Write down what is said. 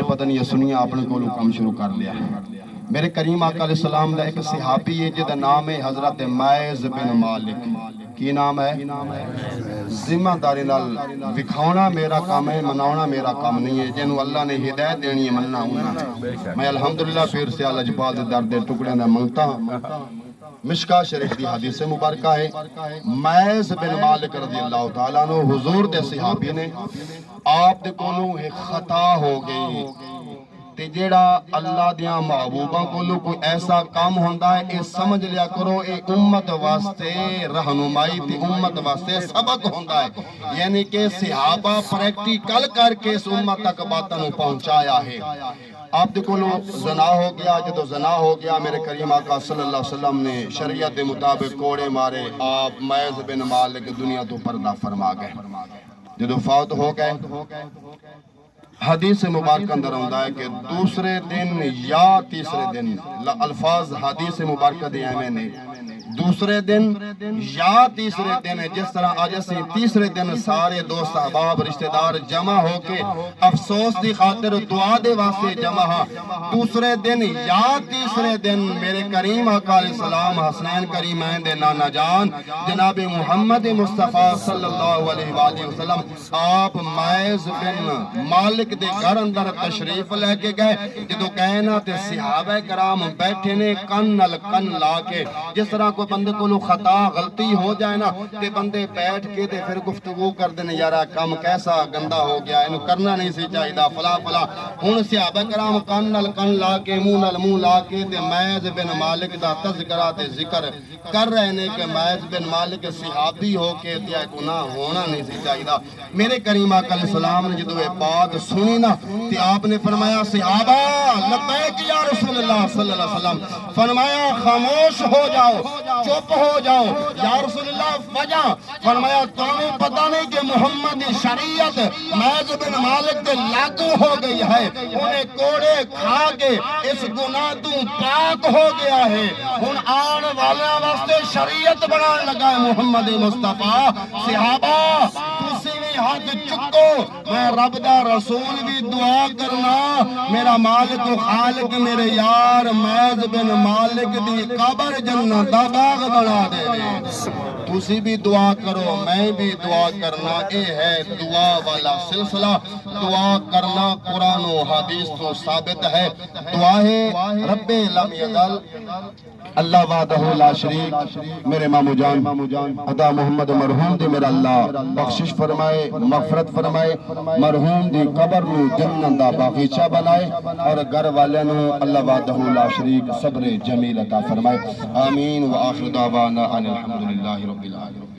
پتہ نہیں سنیا اپنے کو کام شروع کر لیا ہے۔ میرے کریم آقا علیہ السلام دا ایک صحابی ہے جدا نام ہے حضرت معاذ بن مالک۔ کی نام ہے؟ ذمہ داری نال وکھاؤنا میرا کام ہے، مناؤنا میرا کام نہیں ہے۔ جنہوں اللہ نے ہدایت دینی ہے مننا ہونا ہے۔ میں الحمدللہ پھر سے اللہ جبال دے درد ٹکڑے دا منگتا ہوں۔ مشکا شریف دی حدیث مبارکہ ہے، معاذ بن مالک رضی اللہ تعالیٰ عنہ حضور دے صحابی نے آپ دے کولوں ایک خطا ہو گئی تے جیڑا اللہ دیاں محبوباں کولوں کوئی ایسا کام ہوندا ہے اے سمجھ لیا کرو اے امت واسطے رہنمائی تے امت واسطے سبق ہوندا ہے، یعنی کہ صحابہ پریکٹیکل کر کے اس امت تک باتاں نوں پہنچایا ہے۔ آپ دے کولوں زنا ہو گیا، جدو زنا ہو گیا میرے کریم آقا صلی اللہ علیہ وسلم نے شریعت دے مطابق کوڑے مارے، آپ معاذ بن مالک دنیا تو پردہ فرما گئے۔ جدو فوت ہو گئے حدیث مبارک اندر ہوندہ ہے کہ دوسرے دن یا تیسرے دن، الفاظ حدیث مبارک دے میں نے دوسرے دن یا تیسرے دن، جس طرح آج اسی تیسرے دن سارے دوست احباب رشتہ دار جمع ہو کے افسوس دی خاطر دعا دے واسطے جمع ہاں، دوسرے دن یا تیسرے دن میرے کریم آقا علیہ السلام حسنین کریمین دے نانا جان جناب محمد مصطفیٰ صلی اللہ علیہ وآلہ وسلم آپ معاذ بن مالک دے گھر اندر تشریف لے کے گئے، جدو کہنا تے صحابہ کرام بیٹھے نے کن نل کن لا کے، جس طرح کوئی بندے کو لو خطا غلطی ہو جائے نا تے بندے بیٹھ کے تے پھر گفتگو کر دینے یارا کم کیسا گندہ ہو گیا انہوں کرنا نہیں سی چاہی دا فلا فلا، ہون صحابہ کرام کن نل کن لا کے منہ نل منہ لا کے تے معاذ بن مالک دا تذکرہ تے ذکر کر رہے نے کہ معاذ بن مالک صحابی ہو کے تے گناہ ہونا نہیں سی چاہی دا۔ میرے کریم آقا علیہ السلام نے جدو یہ بات سنی نا تے آپ نے فرمایا صحابہ لبیک یا رسول اللہ صلی اللہ علیہ وسلم، فرمایا خاموش ہو جاؤ، چپ ہو جاؤ یا رسول اللہ وجہ، فرمایا تمہیں پتہ نہیں کہ محمد شریعت معاذ بن مالک دے لاگو ہو گئی ہے، انہیں کوڑے کھا کے اس گناہ تو پاک ہو گیا ہے، ان آن والے واسطے شریعت بنانے لگا ہے محمد مصطفیٰ۔ صحابہ تسی بھی ہاتھ چکو، میں رب دا رسول بھی دعا کرنا میرا مالک و خالق میرے یار معاذ بن مالک دی قبر جنت دا باغ بنا دے دے۔ تسی بھی دعا کرو، میں بھی دعا کرنا، اے ہے دعا والا سلسلہ، دعا کرنا قرآن و حدیث تو ثابت ہے۔ دعا ہے رب لم یزل اللہ وحدہ لا شریک، میرے مامو جان عطا محمد مرحوم دی میرا اللہ بخشش فرمائے، مغفرت فرمائے، مرحوم دی قبر نو جنت دا باغیچہ بنائے اور گھر والے نو اللہ وحدہ لا شریک صبر جمیل عطا فرمائے۔ آمین و آخر دعوانا ان الحمدللہ رب العالمین۔